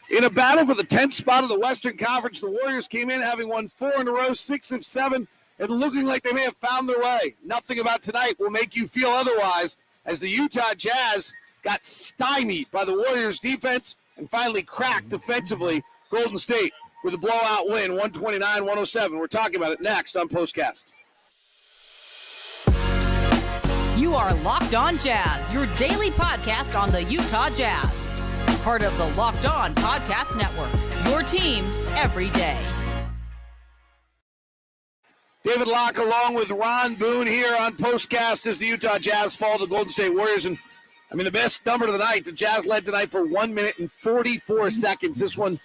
In a battle for the 10th spot of the Western Conference, the Warriors came in having won 4 in a row, 6 of 7, and looking like they may have found their way. Nothing about tonight will make you feel otherwise, as the Utah Jazz got stymied by the Warriors' defense and finally cracked defensively. Golden State with a blowout win, 129-107. We're talking about it next on POSTCAST. You are Locked On Jazz, your daily podcast on the Utah Jazz. Part of the Locked On Podcast Network, your team every day. David Locke along with Ron Boone here on POSTCAST as the Utah Jazz fall to the Golden State Warriors. And, the best number of the night, the Jazz led tonight for 1 minute and 44 seconds. This one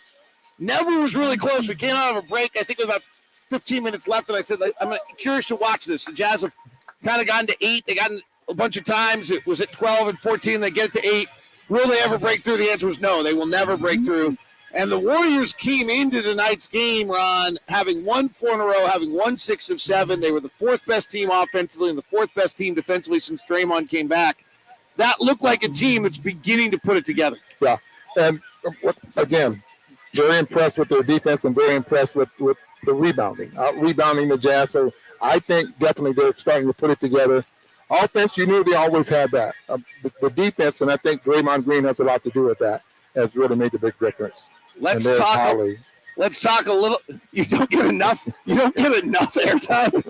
never was really close. We came out of a break, I think with about 15 minutes left, and I said, I'm curious to watch this. The Jazz have kind of gotten to 8. They got a bunch of times. It was at 12 and 14. They get to 8. Will they ever break through? The answer was no. They will never break through. And the Warriors came into tonight's game, Ron, having won 4 in a row, having won 6 of 7. They were the 4th best team offensively and the 4th best team defensively since Draymond came back. That looked like a team that's beginning to put it together. Yeah. And, again, very impressed with their defense and very impressed with the rebounding, rebounding the Jazz. So I think definitely they're starting to put it together. Offense, you knew they always had that. The defense, and I think Draymond Green has a lot to do with that, has really made the big difference. Let's talk a little. You don't get enough airtime.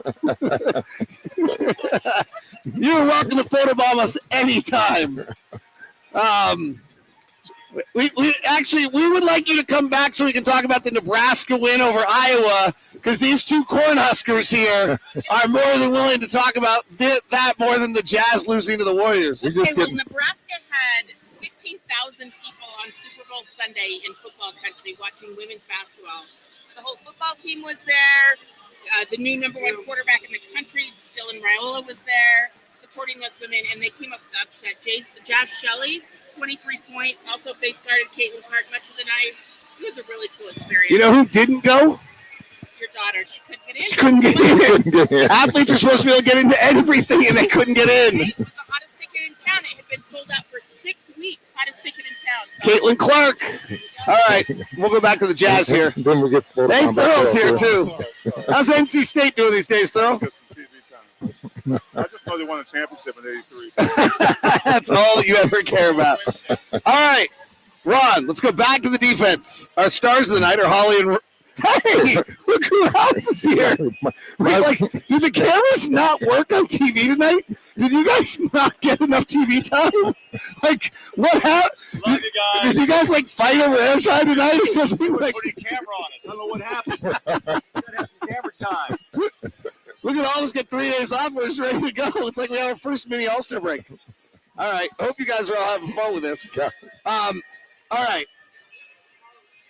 You're welcome to photobomb us anytime. We would like you to come back so we can talk about the Nebraska win over Iowa, because these two Cornhuskers here are more than willing to talk about that more than the Jazz losing to the Warriors. Nebraska had 15,000 people on Super Bowl Sunday in football country watching women's basketball. The whole football team was there. The new number 1 quarterback in the country, Dylan Raiola, was there supporting those women, and they came up with the upset. Jazz Shelley, 23 points, also face guarded Caitlin Clark much of the night. It was a really cool experience. You know who didn't go? Your daughter. She couldn't get in. She couldn't get in. Athletes are supposed to be able to get into everything, and they couldn't get in. It was the hottest ticket in town. It had been sold out for 6 weeks. Hottest ticket in town. So. Caitlin Clark. All right, we'll go back to the Jazz here. Then we get Nate Thurl's here, too. How's NC State doing these days, Thurl? I just know they won a championship in '83. That's all that you ever care about. All right, Ron, let's go back to the defense. Our stars of the night are Holly and... Hey, look who else is here. Did the cameras not work on TV tonight? Did you guys not get enough TV time? What happened? Love you guys. Did you guys, fight over airside tonight or something? Put a camera on us. I don't know what happened. We gotta have some camera time. Look at all of us get 3 days off. We're just ready to go. It's like we have our first mini All-Star break. All right. Hope you guys are all having fun with this. Yeah. All right.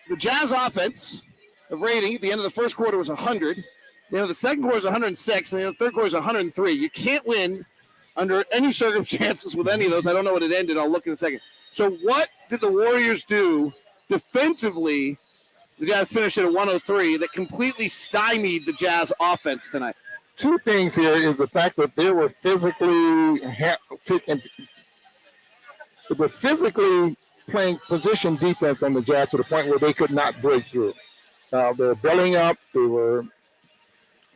The Jazz offense of rating at the end of the first quarter was 100. The end of the second quarter was 106. And the end of the third quarter was 103. You can't win under any circumstances with any of those. I don't know what it ended. I'll look in a second. So what did the Warriors do defensively? The Jazz finished at a 103 that completely stymied the Jazz offense tonight. 2 things here is the fact that they were physically playing position defense on the Jazz to the point where they could not break through. They were bellying up. They were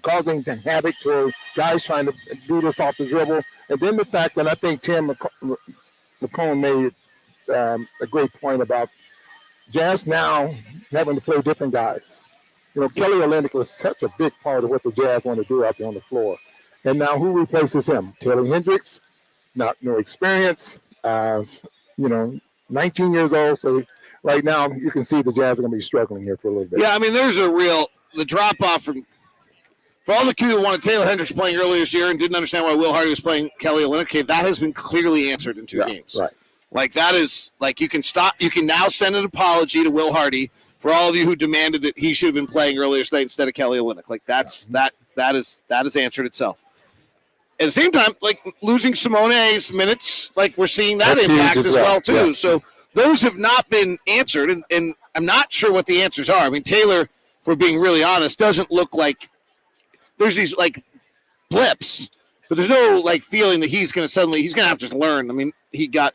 causing havoc to guys trying to do this off the dribble. And then the fact that I think Tim McCone made a great point about Jazz now having to play different guys. Kelly Olynyk was such a big part of what the Jazz want to do out there on the floor. And now who replaces him? Taylor Hendricks, no experience, 19 years old. So right now you can see the Jazz are going to be struggling here for a little bit. Yeah, there's the drop-off for all the people who wanted Taylor Hendricks playing earlier this year and didn't understand why Will Hardy was playing Kelly Olynyk, that has been clearly answered in 2 games. Right. That is, you can now send an apology to Will Hardy for all of you who demanded that he should have been playing earlier tonight instead of Kelly Olynyk. That is answered itself. At the same time, losing Simone's minutes, we're seeing that impact as well too. Yeah. So those have not been answered, and I'm not sure what the answers are. Taylor, for being really honest, doesn't look like there's these blips, but there's no feeling that he's going to have to just learn. He got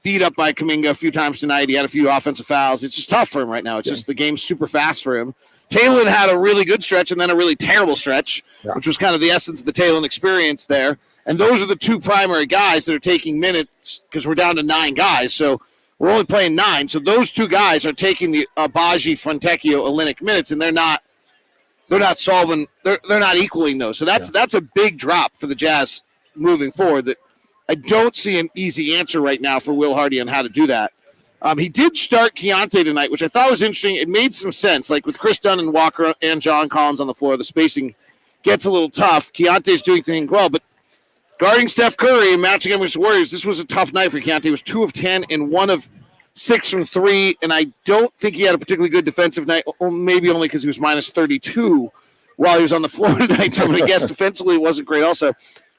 beat up by Kuminga a few times tonight. He had a few offensive fouls. It's just tough for him right now. It's just the game's super fast for him. Talon had a really good stretch and then a really terrible stretch, which was kind of the essence of the Talon experience there. And those are the two primary guys that are taking minutes because we're down to 9 guys. So we're only playing 9. So those two guys are taking the Abaji, Fontecchio, Olynyk minutes, and they're not solving. They're not equaling those. So that's a big drop for the Jazz moving forward. That I don't see an easy answer right now for Will Hardy on how to do that. He did start Keontae tonight, which I thought was interesting. It made some sense. Like with Chris Dunn and Walker and John Collins on the floor, the spacing gets a little tough. Keontae's doing things well, but guarding Steph Curry and matching him with the Warriors, this was a tough night for Keontae. He was 2 of 10 and 1 of 6 from 3, and I don't think he had a particularly good defensive night, maybe only because he was minus 32 while he was on the floor tonight. So I'm going to guess defensively it wasn't great also.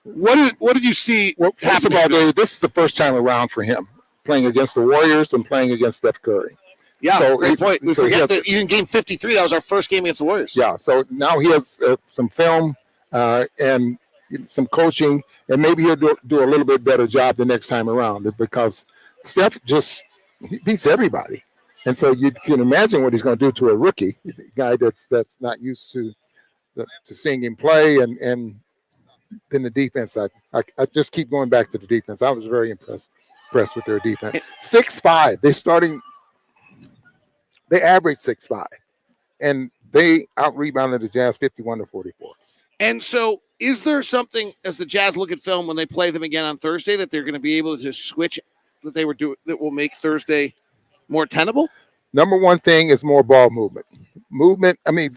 What did you see first of all, Dave, this is the first time around for him, playing against the Warriors and playing against Steph Curry. Yeah, so great point. We forget that even game 53, that was our first game against the Warriors. Yeah, so now he has some film and some coaching, and maybe he'll do a little bit better job the next time around because Steph he beats everybody. And so you can imagine what he's going to do to a rookie, a guy that's not used to seeing him play. And then the defense, I just keep going back to the defense. I was very impressed with their defense. 6'5", they average 6'5", and they out-rebounded the Jazz 51-44. And so is there something, as the Jazz look at film when they play them again on Thursday, that they're going to be able to switch that they were doing that will make Thursday more tenable? Number one thing is more ball movement. I mean,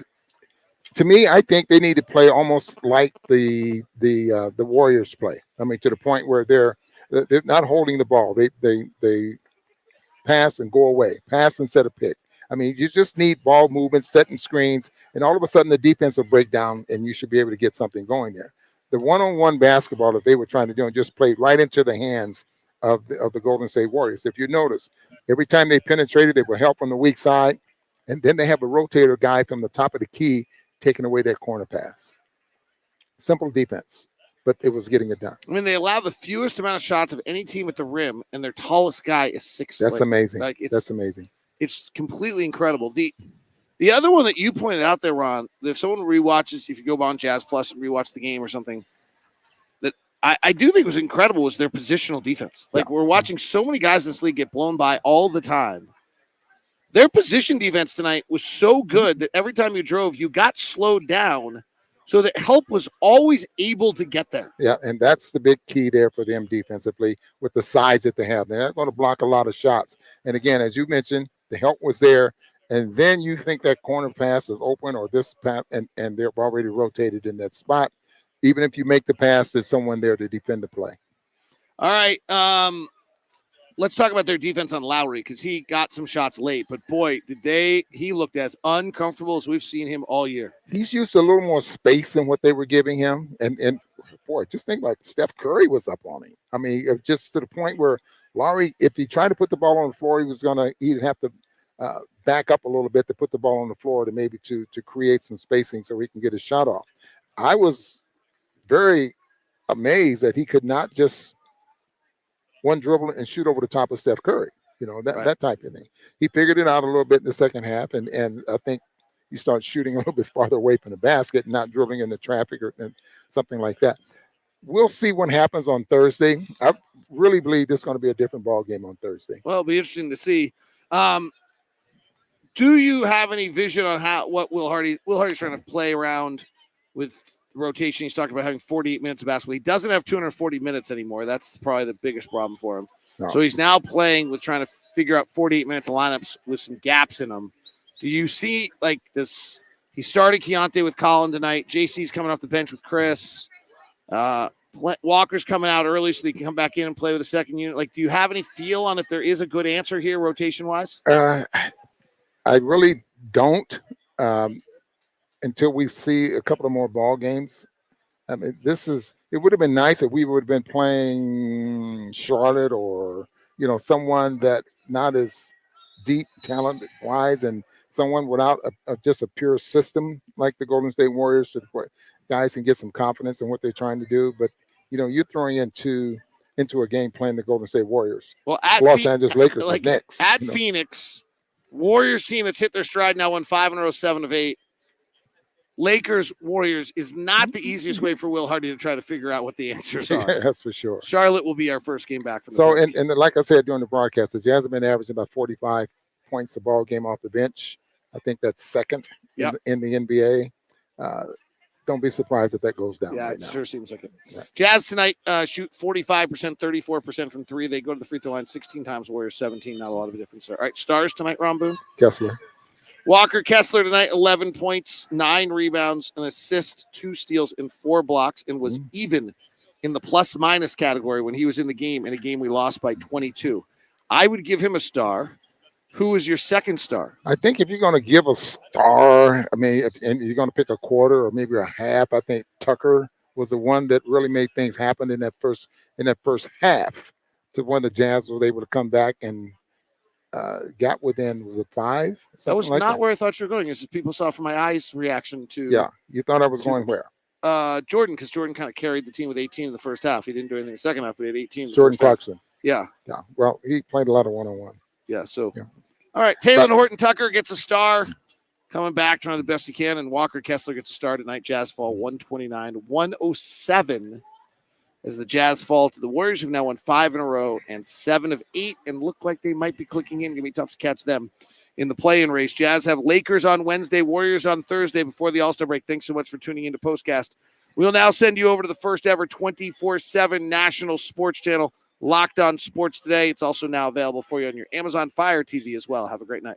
to me, I think they need to play almost like the Warriors play. I mean, to the point where they're not holding the ball. They pass and go away, pass and set a pick. I mean, you just need ball movement, setting screens, and all of a sudden the defense will break down, and you should be able to get something going there. The one-on-one basketball that they were trying to do and just played right into the hands of the Golden State Warriors. If you notice, every time they penetrated, they were help on the weak side, and then they have a rotator guy from the top of the key taking away that corner pass. Simple defense, but it was getting it done. I mean, they allow the fewest amount of shots of any team at the rim, and their tallest guy is 6'. That's amazing. That's amazing. It's completely incredible. The other one that you pointed out there, Ron, if someone rewatches, if you go on Jazz Plus and rewatch the game or something, that I do think was incredible was their positional defense. Like we're watching so many guys in this league get blown by all the time. Their position defense tonight was so good that every time you drove, you got slowed down so that help was always able to get there. Yeah, and that's the big key there for them defensively with the size that they have. They're not going to block a lot of shots. And again, as you mentioned, the help was there. And then you think that corner pass is open or this pass, and they're already rotated in that spot. Even if you make the pass, there's someone there to defend the play. All right. Let's talk about their defense on Lowry because he got some shots late. But, boy, he looked as uncomfortable as we've seen him all year. He's used to a little more space than what they were giving him. And boy, just think like Steph Curry was up on him. I mean, just to the point where Lowry, if he tried to put the ball on the floor, he'd have to back up a little bit to put the ball on the floor to create some spacing so he can get his shot off. I was very amazed that he could not just one dribble and shoot over the top of Steph Curry, that type of thing. He figured it out a little bit in the second half, and I think he started shooting a little bit farther away from the basket, not dribbling into traffic or something like that. We'll see what happens on Thursday. I really believe this is going to be a different ball game on Thursday. Well, it'll be interesting to see. Do you have any vision on what Will Hardy's trying to play around with rotation? He's talked about having 48 minutes of basketball. He doesn't have 240 minutes anymore. That's probably the biggest problem for him. No. So he's now playing with trying to figure out 48 minutes of lineups with some gaps in them. Do you see like this? He started Keontae with Colin tonight. JC's coming off the bench with Chris. Walker's coming out early so he can come back in and play with the second unit. Like, do you have any feel on if there is a good answer here rotation-wise? I really don't until we see a couple of more ball games. I mean, it would have been nice if we would have been playing Charlotte or, someone that not as deep talent-wise and someone without just a pure system like the Golden State Warriors, so the guys can get some confidence in what they're trying to do. But, you're throwing in two into a game playing the Golden State Warriors. Well, at Los Angeles Lakers like is next. at Phoenix, Warriors team that's hit their stride now, won 5 in a row, 7 of 8. Lakers Warriors is not the easiest way for Will Hardy to try to figure out what the answers are. That's for sure. Charlotte will be our first game back from the So, break. and like I said during the broadcast, the Jazz have been averaging about 45 points a ball game off the bench. I think that's second in the NBA. Don't be surprised if that goes down. Yeah, right it now. sure seems like it. Right. Jazz tonight shoot 45%, 34% from 3. They go to the free throw line 16 times, Warriors 17. Not a lot of a difference there. All right, stars tonight, Ron Boone. Kessler. Walker Kessler tonight, 11 points, 9 rebounds, an assist, 2 steals, and 4 blocks, and was even in the plus-minus category when he was in the game, in a game we lost by 22. I would give him a star. Who is your second star? I think if you're going to give a star, I mean, and you're going to pick a quarter or maybe a half, I think Tucker was the one that really made things happen in that first half, to when the Jazz was able to come back and got within, was it 5? That was like not where I thought you were going. It's just people saw from my eyes reaction to you thought I was going where? Jordan, because Jordan kind of carried the team with 18 in the first half. He didn't do anything in the second half, but he had 18 in the Jordan first half. Clarkson. Yeah. Well, he played a lot of one-on-one. Yeah, so. Yeah. All right, Taylor Horton Tucker gets a star, coming back, trying the best he can, and Walker Kessler gets a star tonight. Jazz fall 129-107 as the Jazz fall to the Warriors, who've now won 5 in a row and 7 of 8 and look like they might be clicking in. Going to be tough to catch them in the play-in race. Jazz have Lakers on Wednesday, Warriors on Thursday before the All-Star break. Thanks so much for tuning into POSTCAST. We'll now send you over to the first ever 24/7 national sports channel, Locked On Sports Today. It's also now available for you on your Amazon Fire TV as well. Have a great night.